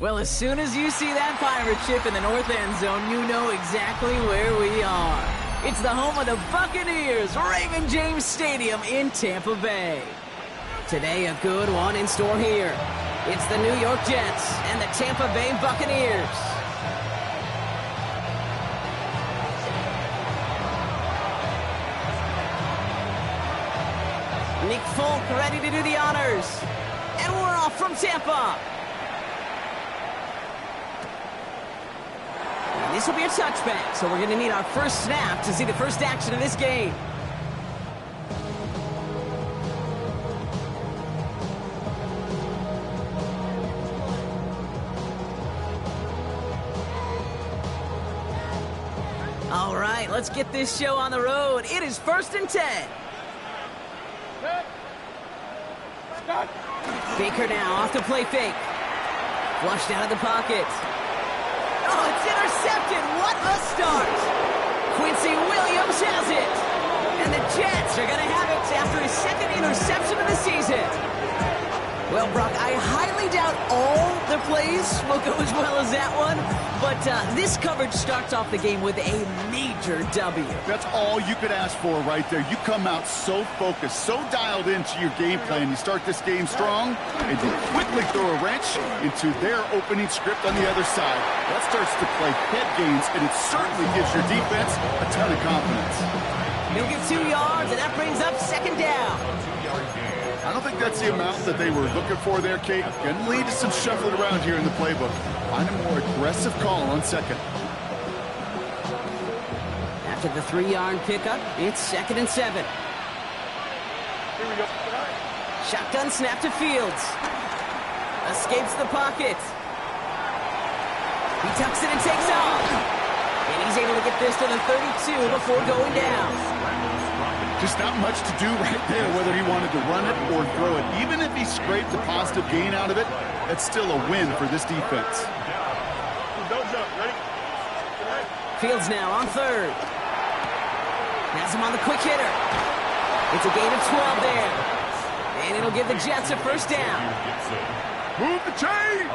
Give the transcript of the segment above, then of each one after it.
Well, as soon as you see that pirate ship in the north end zone, you know exactly where we are. It's the home of the Buccaneers, Raymond James Stadium in Tampa Bay. Today, a good one in store here. It's the New York Jets and the Tampa Bay Buccaneers. Nick Folk ready to do the honors. And we're off from Tampa. And this will be a touchback, so we're going to need our first snap to see the first action of this game. All right, let's get this show on the road. It is 1st and 10. Baker now off the play fake. Flushed out of the pocket. Oh, it's intercepted. What a start. Quincy Williams has it. And the Jets are going to have it after his second interception of the season. Well, Brock, I highly doubt all the plays will go as well as that one, but this coverage starts off the game with a major W. That's all you could ask for right there. You come out so focused, so dialed into your game plan. You start this game strong, and you quickly throw a wrench into their opening script on the other side. That starts to play head games, and it certainly gives your defense a ton of confidence. He'll get 2 yards, and that brings up 2nd down. I don't think that's the amount that they were looking for there, Kate. Going to lead to some shuffling around here in the playbook. Find a more aggressive call on 2nd. After the 3-yard pickup, it's 2nd and 7. Here we go. Shotgun snap to Fields. Escapes the pocket. He tucks it and takes off. And he's able to get this to the 32 before going down. Just not much to do right there, whether he wanted to run it or throw it. Even if he scraped a positive gain out of it, that's still a win for this defense. Fields now on 3rd. Has him on the quick hitter. It's a gain of 12 there. And it'll give the Jets a 1st down. Move the chains!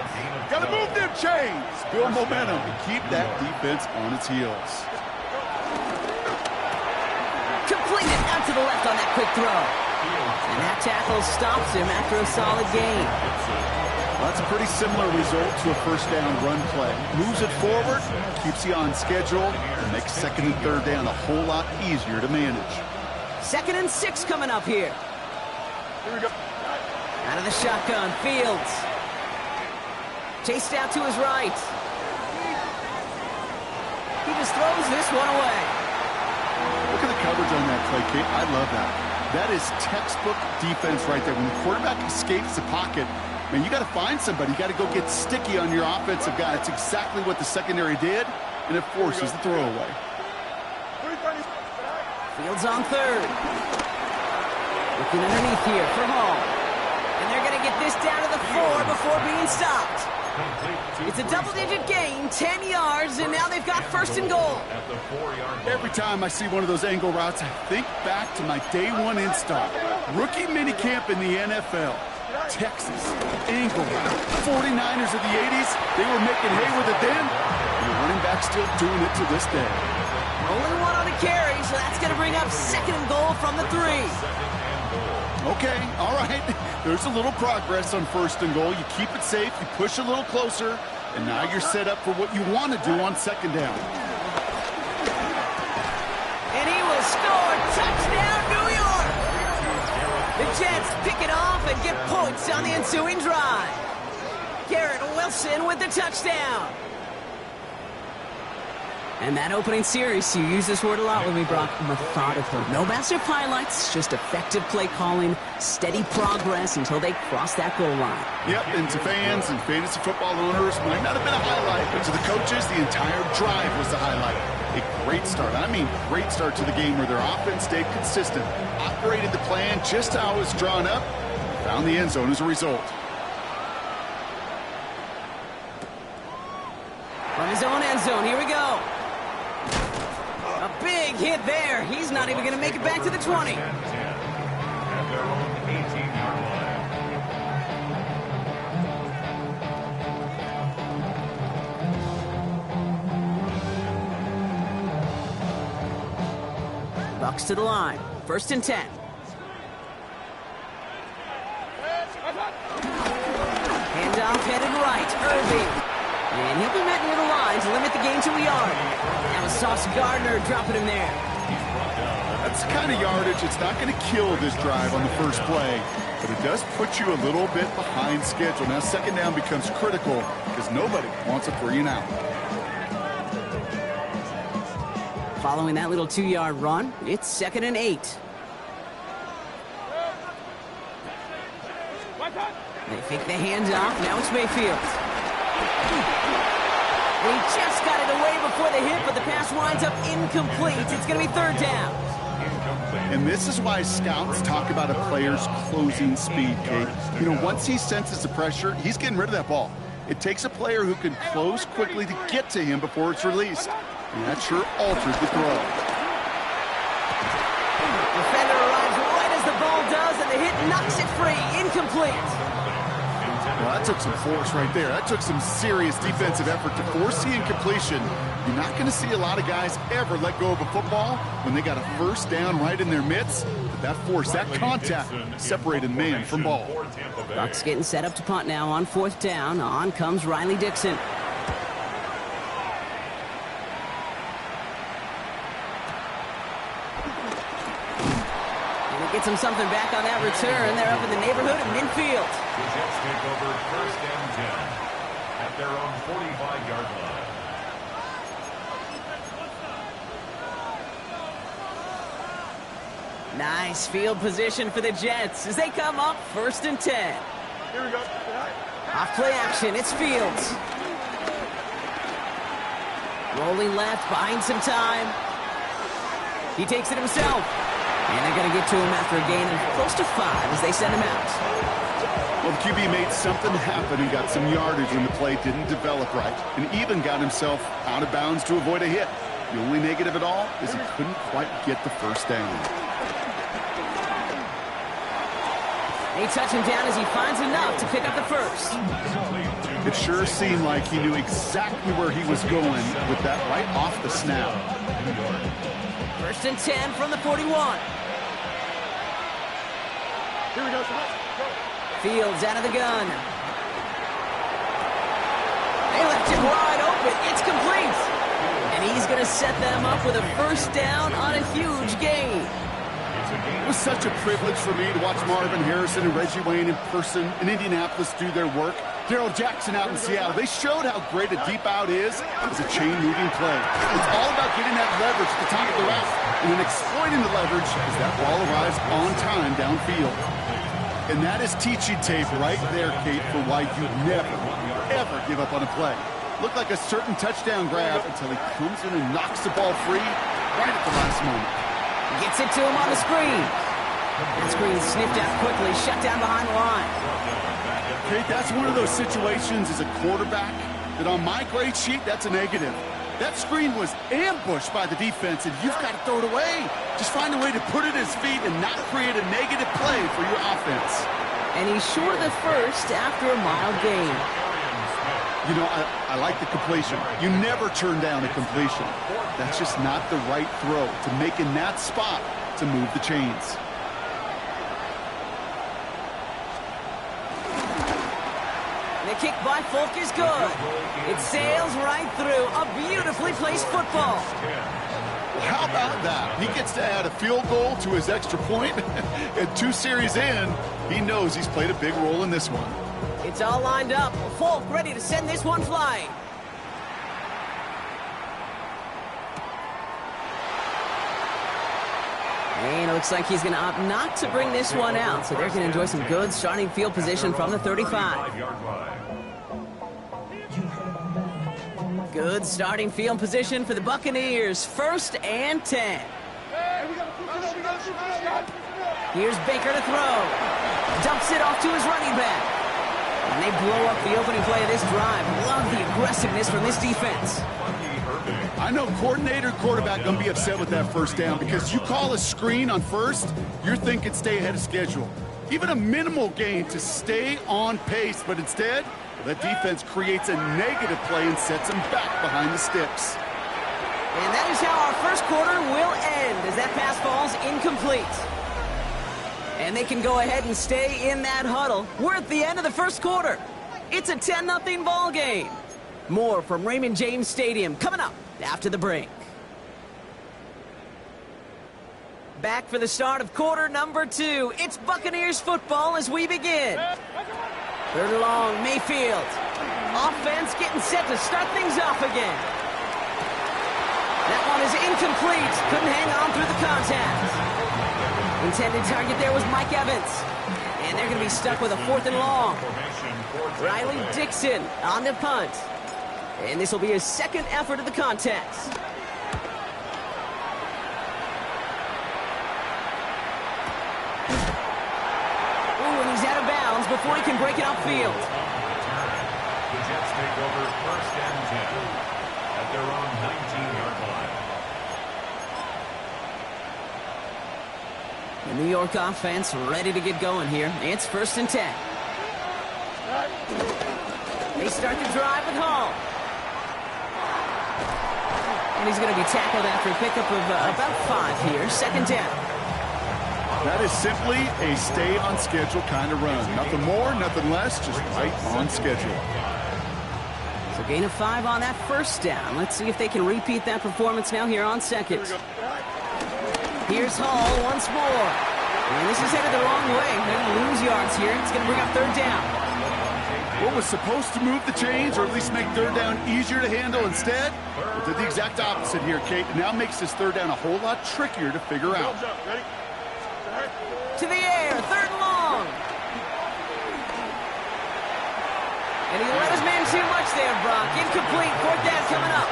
Gotta move them chains! Build momentum and keep that defense on its heels. Completed out to the left on that quick throw. And that tackle stops him after a solid gain. Well, that's a pretty similar result to a 1st down run play. Moves it forward, keeps you on schedule, and makes 2nd and 3rd down a whole lot easier to manage. 2nd and 6 coming up here. Here we go. Out of the shotgun, Fields. Chased out to his right. He just throws this one away. Look at the coverage on that play, Kate. I love that. That is textbook defense right there. When the quarterback escapes the pocket, man, you got to find somebody. You got to go get sticky on your offensive guy. That's exactly what the secondary did, and it forces the throwaway. Fields on 3rd. Looking underneath here for Hall. And they're going to get this down to the 4 before being stopped. It's a double-digit gain, 10 yards, and now they've got 1st and goal. Every time I see one of those angle routes, I think back to my day 1 install. Rookie minicamp in the NFL. Texas, angle route. 49ers of the 80s, they were making hay with it then. And the running back still doing it to this day. Only 1 on the carry, so that's going to bring up 2nd and goal from the 3. Okay, all right. There's a little progress on 1st and goal. You keep it safe, you push a little closer, and now you're set up for what you want to do on 2nd down. And he will score. Touchdown, New York! The Jets pick it off and get points on the ensuing drive. Garrett Wilson with the touchdown. And that opening series, you use this word a lot with me, Brock, methodical. No massive highlights, just effective play calling, steady progress until they cross that goal line. Yep, and to fans and fantasy football owners, might not have been a highlight, but to the coaches, the entire drive was the highlight. A great start, I mean great start to the game where their offense stayed consistent, operated the plan just how it was drawn up, found the end zone as a result. From his own end zone, here we go. A big hit there. He's not even going to make it back to the 20. Bucks to the line. 1st and 10. Handoff headed right. Irving. And he'll be met near the line to limit the gain to a yard. That was Sauce Gardner dropping him there. That's the kind of yardage. It's not going to kill this drive on the first play, but it does put you a little bit behind schedule. Now 2nd down becomes critical because nobody wants a 3 and out. Following that little 2-yard run, it's 2nd and 8. They fake the handoff. Now it's Mayfield. He just got it away before the hit, but the pass winds up incomplete. It's going to be 3rd down. And this is why scouts talk about a player's closing speed, Kate. You know, once he senses the pressure, he's getting rid of that ball. It takes a player who can close quickly to get to him before it's released. And that sure alters the throw. Defender arrives right as the ball does, and the hit knocks it free. Incomplete. Well, that took some force right there. That took some serious defensive effort to force the incompletion. You're not going to see a lot of guys ever let go of a football when they got a 1st down right in their midst. But that force, that contact, separated man from ball. Bucks getting set up to punt now on 4th down. On comes Riley Dixon. Gets him something back on that return. They're up in the neighborhood of midfield. The Jets take over 1st and 10 at their own 45-yard line. Nice field position for the Jets as they come up 1st and 10. Here we go. Off play action. It's Fields. Rolling left, buying some time. He takes it himself. And they're going to get to him after a gain of close to 5 as they send him out. Well, the QB made something happen and got some yardage when the play didn't develop right, and even got himself out of bounds to avoid a hit. The only negative at all is he couldn't quite get the 1st down. They touch him down as he finds enough to pick up the 1st. It sure seemed like he knew exactly where he was going with that right off the snap. 1st and 10 from the 41. Here we go. Fields out of the gun. They left it wide open. It's complete. And he's going to set them up with a 1st down on a huge gain. It was such a privilege for me to watch Marvin Harrison and Reggie Wayne in person in Indianapolis do their work. Darrell Jackson out in Seattle. They showed how great a deep out is as a chain-moving play. It's all about getting that leverage at the top of the route and then exploiting the leverage as that ball arrives on time downfield. And that is teaching tape right there, Kate, for why you never, ever give up on a play. Looked like a certain touchdown grab until he comes in and knocks the ball free right at the last moment. Gets it to him on the screen. That screen sniffed out quickly, shut down behind the line. Kate, that's one of those situations as a quarterback that on my grade sheet, that's a negative. That screen was ambushed by the defense, and you've got to throw it away. Just find a way to put it at his feet and not create a negative play for your offense. And he's short of the 1st after a mild gain. You know, I like the completion. You never turn down a completion. That's just not the right throw to make in that spot to move the chains. The kick by Folk is good. It sails right through. A beautifully placed football. How about that? He gets to add a field goal to his extra point. And 2 series in, he knows he's played a big role in this one. It's all lined up. Folk ready to send this one flying. And it looks like he's going to opt not to bring this one out. So they're going to enjoy some good starting field position from the 35. Good starting field position for the Buccaneers. 1st and 10. Here's Baker to throw. Dumps it off to his running back. And they blow up the opening play of this drive. Love the aggressiveness from this defense. I know coordinator and quarterback going to be upset with that 1st down because you call a screen on 1st, you're thinking stay ahead of schedule. Even a minimal gain to stay on pace, but instead, the defense creates a negative play and sets them back behind the sticks. And that is how our first quarter will end, as that pass falls incomplete. And they can go ahead and stay in that huddle. We're at the end of the first quarter. It's a 10-0 ball game. More from Raymond James Stadium coming up after the break. Back for the start of quarter number 2. It's Buccaneers football as we begin. Third and long, Mayfield. Offense getting set to start things off again. That one is incomplete. Couldn't hang on through the contact. Intended target there was Mike Evans. And they're going to be stuck with a 4th and long. Riley Dixon on the punt. And this will be his second effort of the contest. Ooh, and he's out of bounds before he can break it upfield. The Jets take over 1st and 10 at their own 19-yard line. The New York offense ready to get going here. It's 1st and 10. They start the drive with Hall. And he's going to be tackled after a pickup of about 5 here. 2nd down. That is simply a stay-on-schedule kind of run. Nothing more, nothing less, just right on schedule. So gain of 5 on that 1st down. Let's see if they can repeat that performance now here on 2nd. Here's Hall once more. And this is headed the wrong way. They're going to lose yards here. It's going to bring up 3rd down. What was supposed to move the chains, or at least make 3rd down easier to handle instead, it did the exact opposite here, Kate. It now makes this 3rd down a whole lot trickier to figure out. To the air, 3rd and long. And he let his man too much there, Brock. Incomplete, 4th down coming up.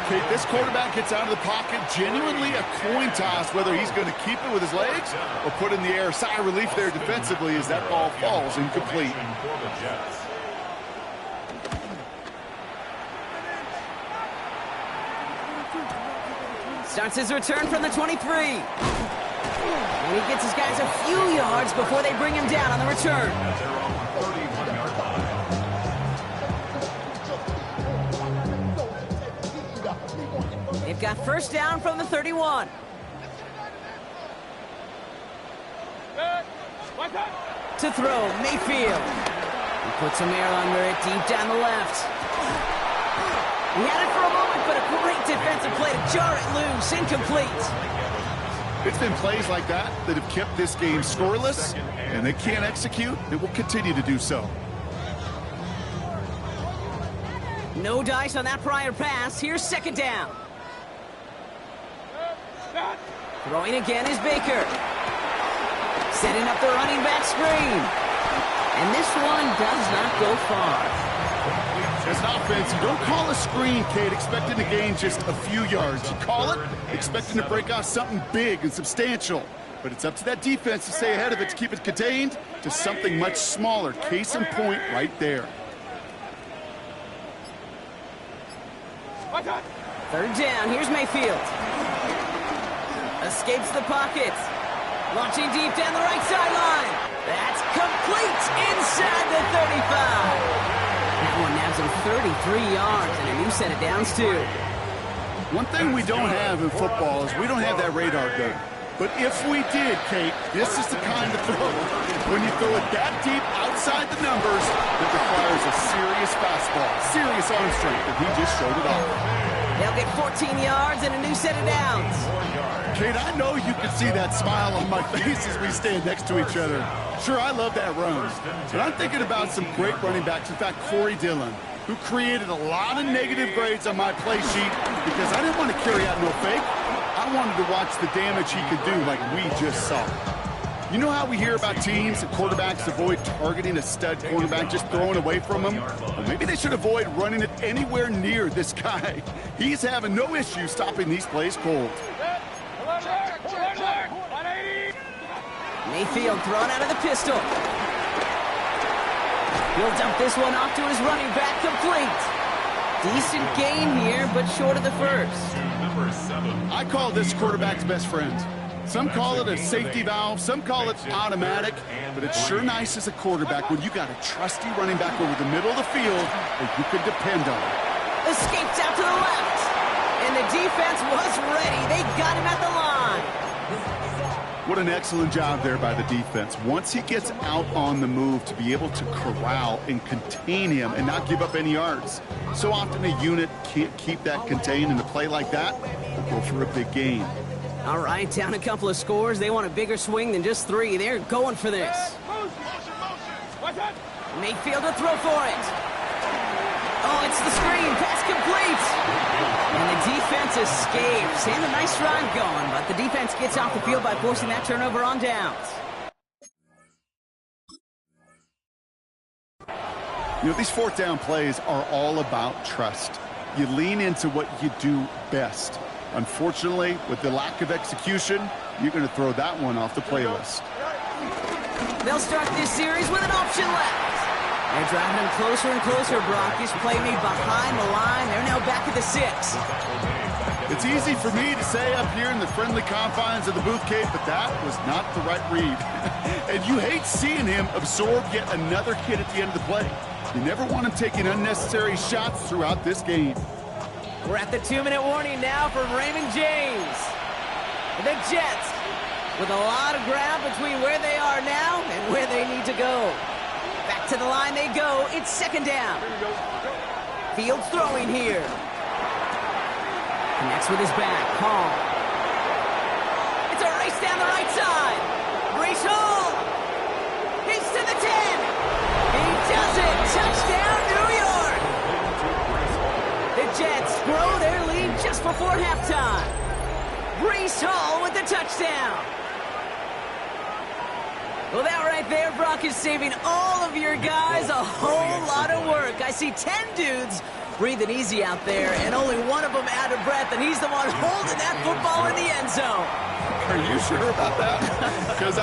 Kate, this quarterback gets out of the pocket, genuinely a coin toss, whether he's going to keep it with his legs or put it in the air. Sigh of relief there defensively as that ball falls incomplete. Starts his return from the 23. And he gets his guys a few yards before they bring him down on the return. They've got 1st down from the 31. To throw, Mayfield. He puts some air under it, deep down the left. He had it for a moment, but a great defensive play to jar it loose, incomplete. It's been plays like that that have kept this game scoreless, and they can't execute. It will continue to do so. No dice on that prior pass. Here's 2nd down. Throwing again is Baker. Setting up the running back screen. And this one does not go far. As an offense, you don't call a screen, Kate, expecting to gain just a few yards. You call it expecting to break off something big and substantial. But it's up to that defense to stay ahead of it, to keep it contained to something much smaller. Case in point right there. 3rd down. Here's Mayfield. Escapes the pocket. Launching deep down the right sideline. That's complete inside the 35. That one nabs him 33 yards and a new set of downs, too. One thing we don't have in football is we don't have that radar gun. But if we did, Kate, this is the kind of throw. When you throw it that deep outside the numbers, it requires a serious fastball, serious arm strength, and he just showed it off. They'll get 14 yards and a new set of downs. Kate, I know you can see that smile on my face as we stand next to each other. Sure, I love that run. But I'm thinking about some great running backs. In fact, Corey Dillon, who created a lot of negative grades on my play sheet because I didn't want to carry out no fake. I wanted to watch the damage he could do like we just saw. You know how we hear about teams and quarterbacks avoid targeting a stud quarterback, just throwing away from him? Well, maybe they should avoid running it anywhere near this guy. He's having no issue stopping these plays cold. Mayfield thrown out of the pistol. He'll dump this one off to his running back, complete. Decent gain here, but short of the first. I call this quarterback's best friend. Some call it a safety valve, some call it automatic, but it's sure nice as a quarterback when you got a trusty running back over the middle of the field that you can depend on. Escapes out to the left. And the defense was ready. They got him at the line. What an excellent job there by the defense. Once he gets out on the move, to be able to corral and contain him and not give up any yards. So often a unit can't keep that contained, and a play like that will go for a big gain. All right, down a couple of scores. They want a bigger swing than just 3. They're going for this. Mayfield to throw for it. Oh, it's the screen. Pass complete. And the defense escapes. And a nice run going, but the defense gets off the field by forcing that turnover on downs. You know, these fourth down plays are all about trust. You lean into what you do best. Unfortunately, with the lack of execution, you're going to throw that one off the playlist. They'll start this series with an option left. They're driving him closer and closer, Brock. This play made behind the line. They're now back at the 6. It's easy for me to say up here in the friendly confines of the booth cave, but that was not the right read. And you hate seeing him absorb yet another hit at the end of the play. You never want him taking unnecessary shots throughout this game. We're at the 2-minute warning now from Raymond James. The Jets with a lot of ground between where they are now and where they need to go. Back to the line they go. It's second down. Fields throwing here. Connects with his back. Hall. It's a race down the right side. Brees Hall. He's to the 10. He does it. Touchdown, New York. The Jets grow their lead just before halftime. Brees Hall with the touchdown. Well, that right there, Brock, is saving all of your guys a whole lot of work. I see 10 dudes breathing easy out there, and only one of them out of breath, and he's the one holding that football in the end zone. Are you sure about that? Because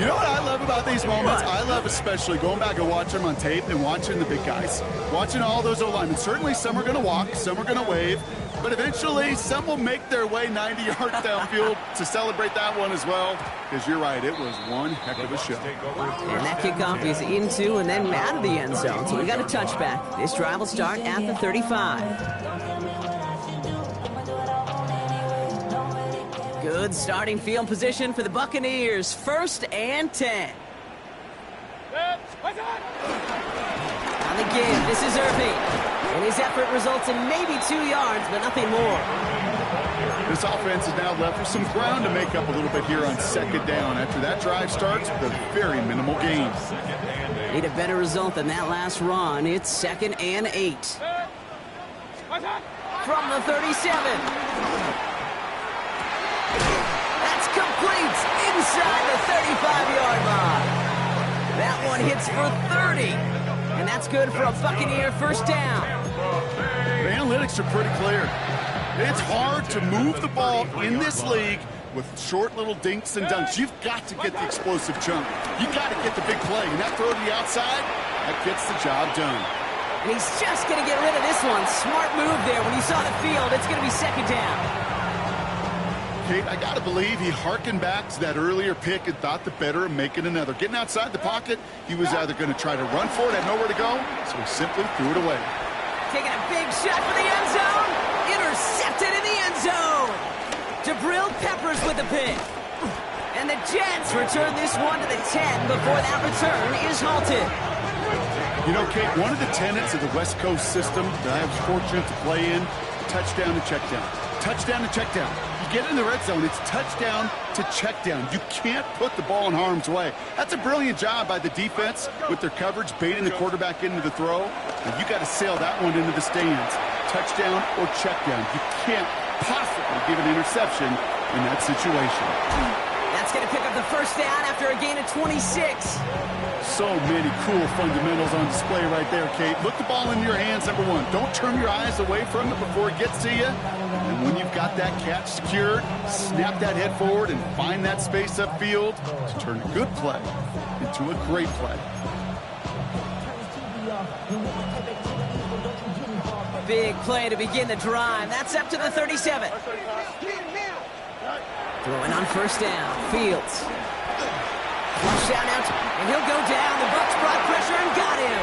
you know what I love about these moments? I love especially going back and watching them on tape and watching the big guys. Watching all those O-linemen. Certainly some are going to walk, some are going to wave, but eventually some will make their way 90 yards downfield to celebrate that one as well. Because you're right, it was one heck of a show. And that kickoff is into and then out of the end zone. So we got a touchback. This drive will start at the 35. Good starting field position for the Buccaneers. 1st and 10. On the give, this is Irving. And his effort results in maybe 2 yards, but nothing more. This offense is now left with some ground to make up a little bit here on second down. After that drive starts with a very minimal gain. Need a better result than that last run. It's 2nd and 8. From the 37. That's complete inside the 35-yard line. That one hits for 30. And that's good for a Buccaneer first down. The analytics are pretty clear. It's hard to move the ball in this league with short little dinks and dunks. You've got to get the explosive chunk. You've got to get the big play. And that throw to the outside, that gets the job done. And he's just going to get rid of this one. Smart move there. When he saw the field, it's going to be second down. Kate, I got to believe he hearkened back to that earlier pick and thought the better of making another. Getting outside the pocket, he was either going to try to run for it, had nowhere to go, so he simply threw it away. Taking a big shot for the end zone. Intercepted in the end zone. Jabril Peppers with the pick. And the Jets return this one to the 10 before that return is halted. You know, Kate, one of the tenets of the West Coast system that I was fortunate to play in, touchdown to check down. Touchdown to check down. You get in the red zone, it's touchdown to check down. You can't put the ball in harm's way. That's a brilliant job by the defense with their coverage, baiting the quarterback into the throw. And you got to sail that one into the stands. Touchdown or check down. You can't possibly give an interception in that situation. That's going to pick up the first down after a gain of 26. So many cool fundamentals on display right there, Kate. Look the ball into your hands, number one. Don't turn your eyes away from it before it gets to you. And when you've got that catch secured, snap that head forward and find that space upfield to turn a good play into a great play. Big play to begin the drive. That's up to the 37. Throwing on first down. Fields. Flush out, and he'll go down. The Bucs brought pressure and got him.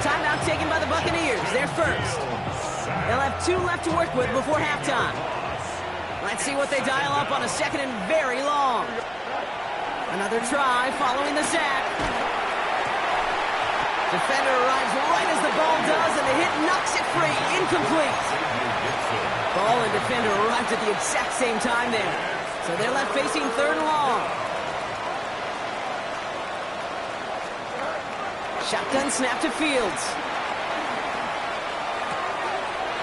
Timeout taken by the Buccaneers. They're first. They'll have 2 left to work with before halftime. Let's see what they dial up on a second and very long. Another try following the sack. Defender arrives right as the ball does, and the hit knocks it free. Incomplete. Ball and defender arrived at the exact same time there. So they're left facing 3rd and long. Shotgun snap to Fields.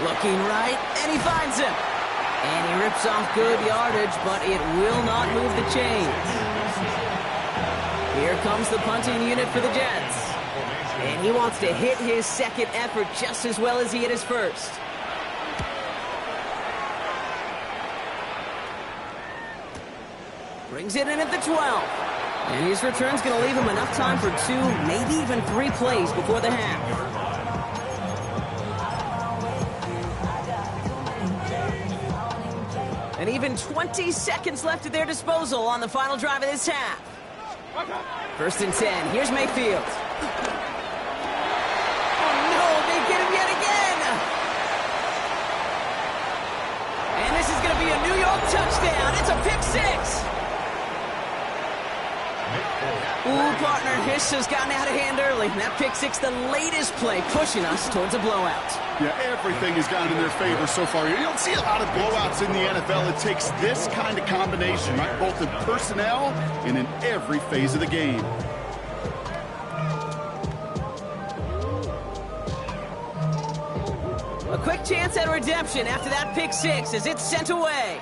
Looking right, and he finds him. And he rips off good yardage, but it will not move the chains. Here comes the punting unit for the Jets. And he wants to hit his second effort just as well as he hit his first. Brings it in at the 12. And his return's going to leave him enough time for 2, maybe even 3 plays before the half. And even 20 seconds left at their disposal on the final drive of this half. 1st and 10. Here's Mayfield. Oh, no, they get him yet again. And this is going to be a New York touchdown. It's a pick 6. Ooh, partner, this has gotten out of hand early. That pick 6, the latest play, pushing us towards a blowout. Yeah, everything has gone in their favor so far. You don't see a lot of blowouts in the NFL. It takes this kind of combination, right? Both in personnel and in every phase of the game. A quick chance at redemption after that pick 6 as it's sent away.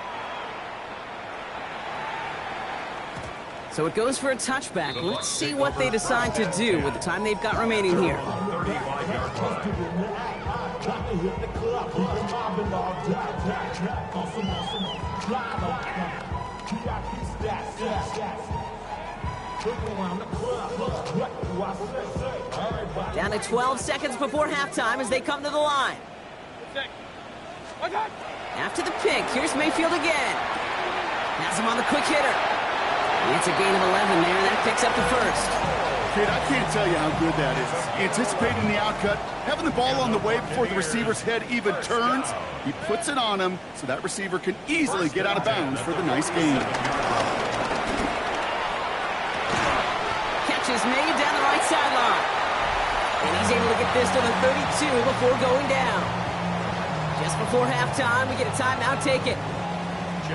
So it goes for a touchback. Let's see what they decide to do with the time they've got remaining here. Down to 12 seconds before halftime as they come to the line. After the pick, here's Mayfield again. Has him on the quick hitter. It's a gain of 11 there. That picks up the first. Kid, I can't tell you how good that is. Anticipating the outcut, having the ball on the way before the receiver's head even turns. He puts it on him so that receiver can easily get out of bounds for the nice gain. Catch is made down the right sideline. And he's able to get this to the 32 before going down. Just before halftime, we get a timeout taken.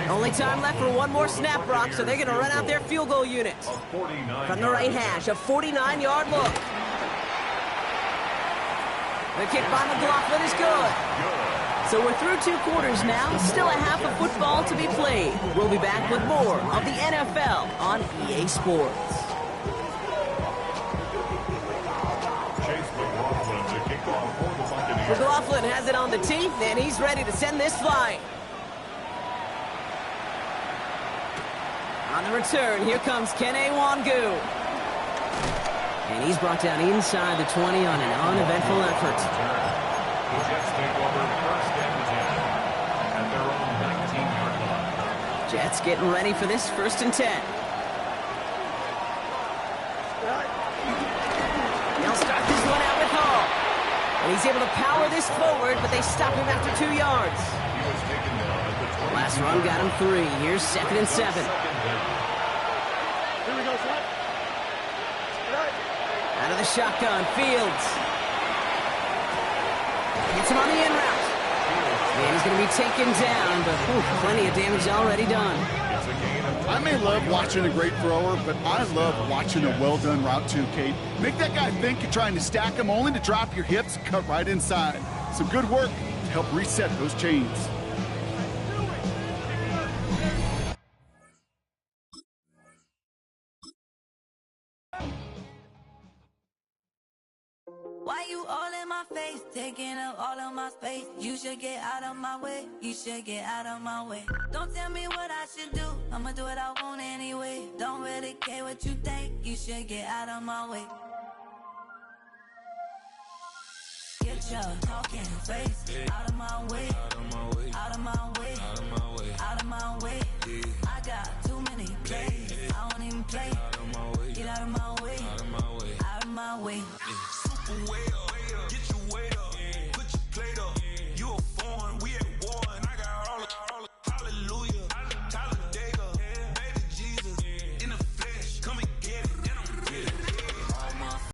Only time left for one more snap, Brock, so they're going to run out their field goal unit. From the right hash, a 49-yard look. The kick by McLaughlin is good. So we're through 2 quarters now, still a half of football to be played. We'll be back with more of the NFL on EA Sports. McLaughlin has it on the tee, and he's ready to send this flying. On the return, here comes Kene Wangu. And he's brought down inside the 20 on an uneventful effort. The Jets take over 1st and 10 at their own 19-yard line. Jets getting ready for this 1st and 10. They'll start this one out with Hall. And he's able to power this forward, but they stop him after 2 yards. He was taken down at the 20. Last run got him 3. Here's 2nd and 7. Here we go, son. Out of the shotgun, Fields. Gets him on the in route. And he's going to be taken down, but plenty of damage already done. I may love watching a great thrower, but I love watching a well-done route too, Kate. Make that guy think you're trying to stack him only to drop your hips and cut right inside. Some good work to help reset those chains. Why you all in my face, taking up all of my space? You should get out of my way, you should get out of my way. Don't tell me what I should do, I'ma do what I want anyway. Don't really care what you think, you should get out of my way. Get your talking face out of my way, out of my way, out of my way, out of my way, out of my way. I got too many plays, I don't even play. Get out of my way, out of my way, out of my way. Well, get